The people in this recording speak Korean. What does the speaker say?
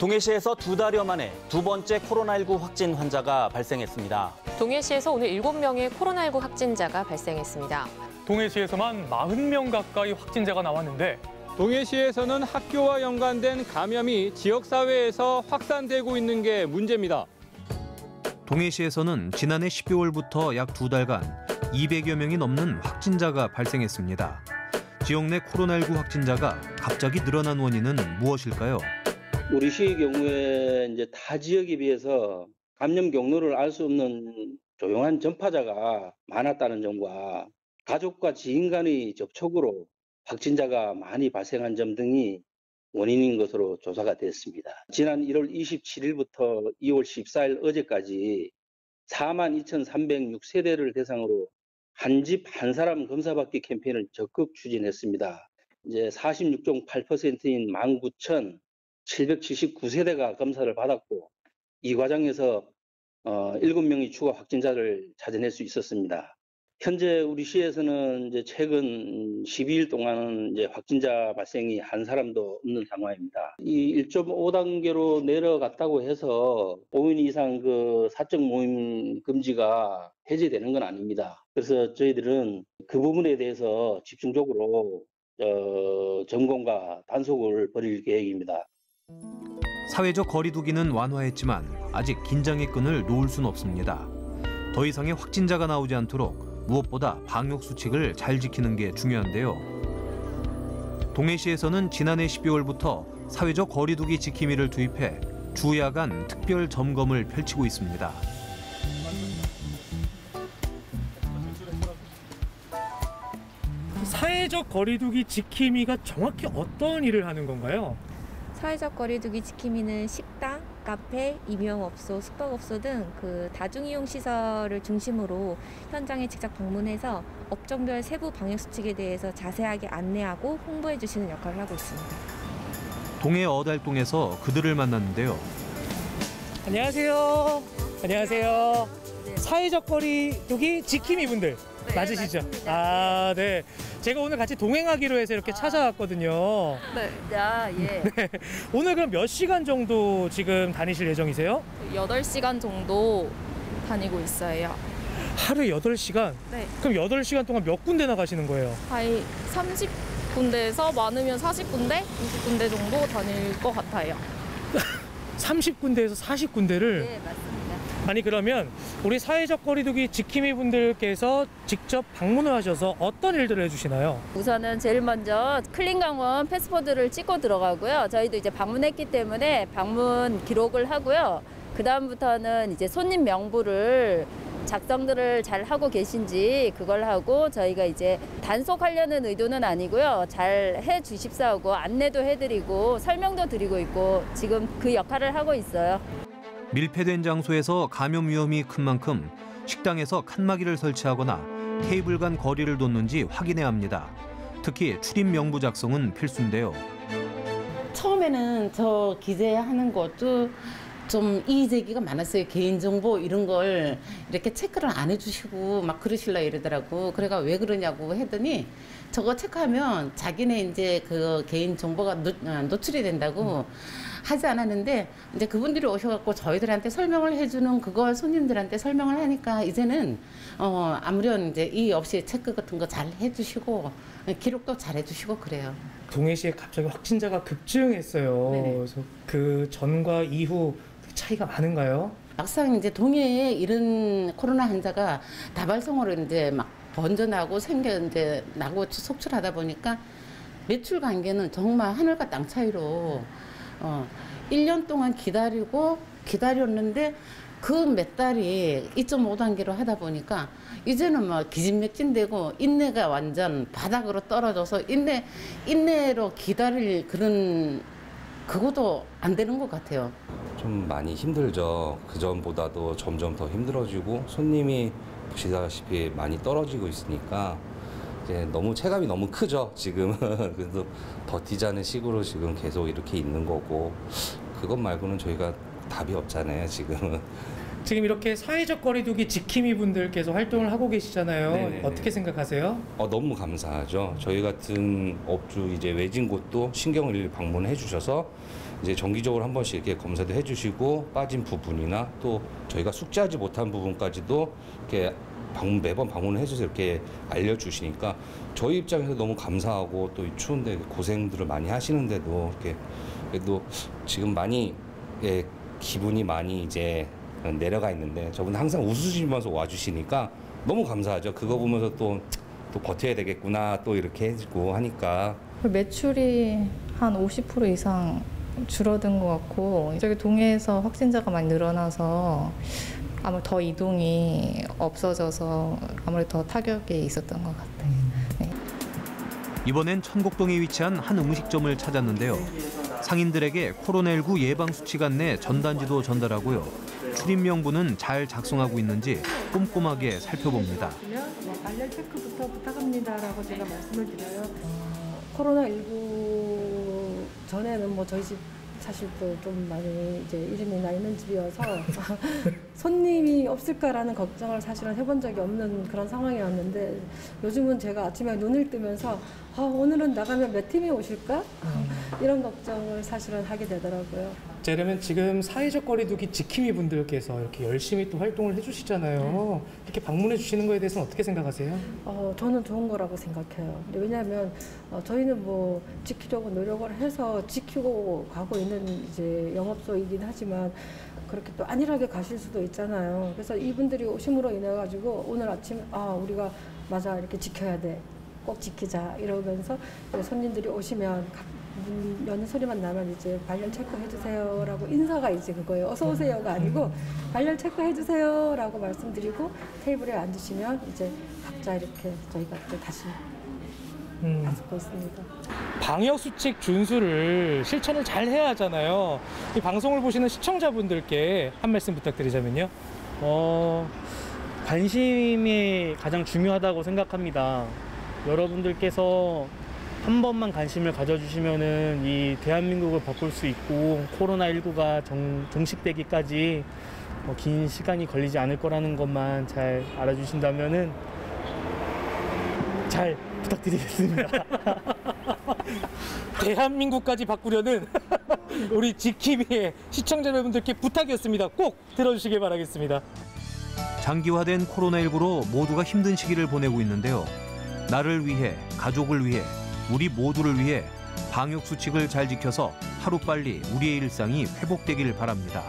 동해시에서 2달여 만에 두 번째 코로나19 확진 환자가 발생했습니다. 동해시에서 오늘 7명의 코로나19 확진자가 발생했습니다. 동해시에서만 40명 가까이 확진자가 나왔는데 동해시에서는 학교와 연관된 감염이 지역사회에서 확산되고 있는 게 문제입니다. 동해시에서는 지난해 12월부터 약 2달간 200여 명이 넘는 확진자가 발생했습니다. 지역 내 코로나19 확진자가 갑자기 늘어난 원인은 무엇일까요? 우리 시의 경우에 이제 타 지역에 비해서 감염 경로를 알 수 없는 조용한 전파자가 많았다는 점과 가족과 지인 간의 접촉으로 확진자가 많이 발생한 점 등이 원인인 것으로 조사가 됐습니다. 지난 1월 27일부터 2월 14일 어제까지 42,306세대를 대상으로 한 집 한 사람 검사받기 캠페인을 적극 추진했습니다. 이제 46.8%인 19,779세대가 검사를 받았고 이 과정에서 7명이 추가 확진자를 찾아낼 수 있었습니다. 현재 우리 시에서는 이제 최근 12일 동안은 이제 확진자 발생이 한 사람도 없는 상황입니다. 이 1.5단계로 내려갔다고 해서 5인 이상 그 사적 모임 금지가 해제되는 건 아닙니다. 그래서 저희들은 그 부분에 대해서 집중적으로 점검과 단속을 벌일 계획입니다. 사회적 거리 두기는 완화했지만 아직 긴장의 끈을 놓을 수는 없습니다. 더 이상의 확진자가 나오지 않도록 무엇보다 방역 수칙을 잘 지키는 게 중요한데요. 동해시에서는 지난해 12월부터 사회적 거리 두기 지킴이를 투입해 주야간 특별 점검을 펼치고 있습니다. 사회적 거리두기 지킴이가 정확히 어떤 일을 하는 건가요? 사회적 거리두기 지킴이는 식당, 카페, 임용업소, 숙박업소 등 그 다중이용 시설을 중심으로 현장에 직접 방문해서 업종별 세부 방역 수칙에 대해서 자세하게 안내하고 홍보해 주시는 역할을 하고 있습니다. 동해 어달동에서 그들을 만났는데요. 안녕하세요. 안녕하세요. 사회적 거리두기 지킴이 분들 맞으시죠? 맞습니다. 아, 네. 제가 오늘 같이 동행하기로 해서 이렇게 찾아왔거든요. 네. 예. 네. 오늘 그럼 몇 시간 정도 지금 다니실 예정이세요? 8시간 정도 다니고 있어요. 하루에 8시간? 네. 그럼 8시간 동안 몇 군데나 가시는 거예요? 거의 30군데에서 많으면 40군데, 20군데 정도 다닐 것 같아요. 30군데에서 40군데를? 네, 맞습니다. 아니 그러면 우리 사회적 거리두기 지킴이 분들께서 직접 방문을 하셔서 어떤 일들을 해주시나요? 우선은 제일 먼저 클린강원 패스포드를 찍고 들어가고요. 저희도 이제 방문했기 때문에 방문 기록을 하고요. 그 다음부터는 이제 손님 명부를 작성들을 잘 하고 계신지 그걸 하고 저희가 이제 단속하려는 의도는 아니고요. 잘 해주십사하고 안내도 해드리고 설명도 드리고 있고 지금 그 역할을 하고 있어요. 밀폐된 장소에서 감염 위험이 큰 만큼 식당에서 칸막이를 설치하거나 테이블 간 거리를 뒀는지 확인해야 합니다. 특히 출입 명부 작성은 필수인데요. 처음에는 저 기재하는 것도 좀 이의제기가 많았어요. 개인정보 이런 걸 이렇게 체크를 안 해주시고 막 그러실라 이러더라고. 그래가 왜 그러냐고 했더니 저거 체크하면 자기네 이제 그 개인정보가 노출이 된다고 하지 않았는데 이제 그분들이 오셔갖고 저희들한테 설명을 해주는 그걸 손님들한테 설명을 하니까 이제는 아무런 이제 이의 없이 체크 같은 거 잘 해주시고 기록도 잘 해주시고 그래요. 동해시에 갑자기 확진자가 급증했어요. 네네. 그래서 그 전과 이후 차이가 많은가요? 막상 이제 동해에 이런 코로나 환자가 다발성으로 이제 막 번져나고 이제 나고 속출하다 보니까 매출 관계는 정말 하늘과 땅 차이로 1년 동안 기다렸는데 그 몇 달이 2.5단계로 하다 보니까 이제는 막 기진맥진되고 인내가 완전 바닥으로 떨어져서 인내로 기다릴 그것도 안 되는 것 같아요. 좀 많이 힘들죠. 그전보다도 점점 더 힘들어지고 손님이 보시다시피 많이 떨어지고 있으니까 이제 너무 체감이 너무 크죠, 지금은. 그래서 버티자는 식으로 지금 계속 이렇게 있는 거고 그것 말고는 저희가 답이 없잖아요, 지금은. 지금 이렇게 사회적 거리두기 지킴이 분들께서 활동을 하고 계시잖아요. 네네네. 어떻게 생각하세요? 너무 감사하죠. 저희 같은 업주 이제 외진 곳도 신경을 일일이 방문해 주셔서 이제 정기적으로 한 번씩 이렇게 검사도 해주시고 빠진 부분이나 또 저희가 숙지하지 못한 부분까지도 이렇게 매번 방문을 해줘서 이렇게 알려주시니까 저희 입장에서 너무 감사하고 또 이 추운데 고생들을 많이 하시는데도 이렇게 그래도 지금 많이 기분이 많이 이제 내려가 있는데 저분 항상 웃으시면서 와주시니까 너무 감사하죠. 그거 보면서 또 버텨야 되겠구나 또 이렇게 해주고 하니까 매출이 한 50% 이상 줄어든 것 같고 저기 동해에서 확진자가 많이 늘어나서 아무래도 더 이동이 없어져서 아무래도 더 타격이 있었던 것 같아요. 네. 이번엔 천곡동에 위치한 한 음식점을 찾았는데요. 상인들에게 코로나19 예방 수칙 안내 전단지도 전달하고요. 출입 명부는 잘 작성하고 있는지 꼼꼼하게 살펴봅니다. 관련 체크부터 부탁합니다라고 제가 말씀을 드려요. 코로나19 전에는 뭐 저희 집 사실 또 좀 많이 이제 이름이 나 있는 집이어서 손님이 없을까라는 걱정을 사실은 해본 적이 없는 그런 상황이었는데 요즘은 제가 아침에 눈을 뜨면서 오늘은 나가면 몇 팀이 오실까? 이런 걱정을 사실은 하게 되더라고요. 자, 그러면 지금 사회적 거리두기 지킴이 분들께서 이렇게 열심히 또 활동을 해주시잖아요. 이렇게 방문해 주시는 거에 대해서는 어떻게 생각하세요? 저는 좋은 거라고 생각해요. 왜냐하면 저희는 뭐 지키려고 노력을 해서 지키고 가고 있는 이제 영업소이긴 하지만 그렇게 또 안일하게 가실 수도 있잖아요. 그래서 이분들이 오심으로 인해 가지고 오늘 아침 우리가 맞아 이렇게 지켜야 돼. 꼭 지키자 이러면서 손님들이 오시면 문 여는 소리만 나면 이제 발열 체크해 주세요라고 인사가 이제 그거예요. 어서 오세요가 아니고 발열 체크해 주세요라고 말씀드리고 테이블에 앉으시면 이제 각자 이렇게 저희가 또 다시 받고 있습니다. 방역 수칙 준수를 실천을 잘 해야 하잖아요. 이 방송을 보시는 시청자분들께 한 말씀 부탁드리자면요. 관심이 가장 중요하다고 생각합니다. 여러분들께서 한 번만 관심을 가져주시면은 이 대한민국을 바꿀 수 있고 코로나19가 종식되기까지 긴 시간이 걸리지 않을 거라는 것만 잘 알아주신다면은 잘 부탁드리겠습니다. 대한민국까지 바꾸려는 우리 지킴이의 시청자 여러분들께 부탁이었습니다. 꼭 들어주시길 바라겠습니다. 장기화된 코로나19로 모두가 힘든 시기를 보내고 있는데요. 나를 위해, 가족을 위해, 우리 모두를 위해 방역 수칙을 잘 지켜서 하루빨리 우리의 일상이 회복되길 바랍니다.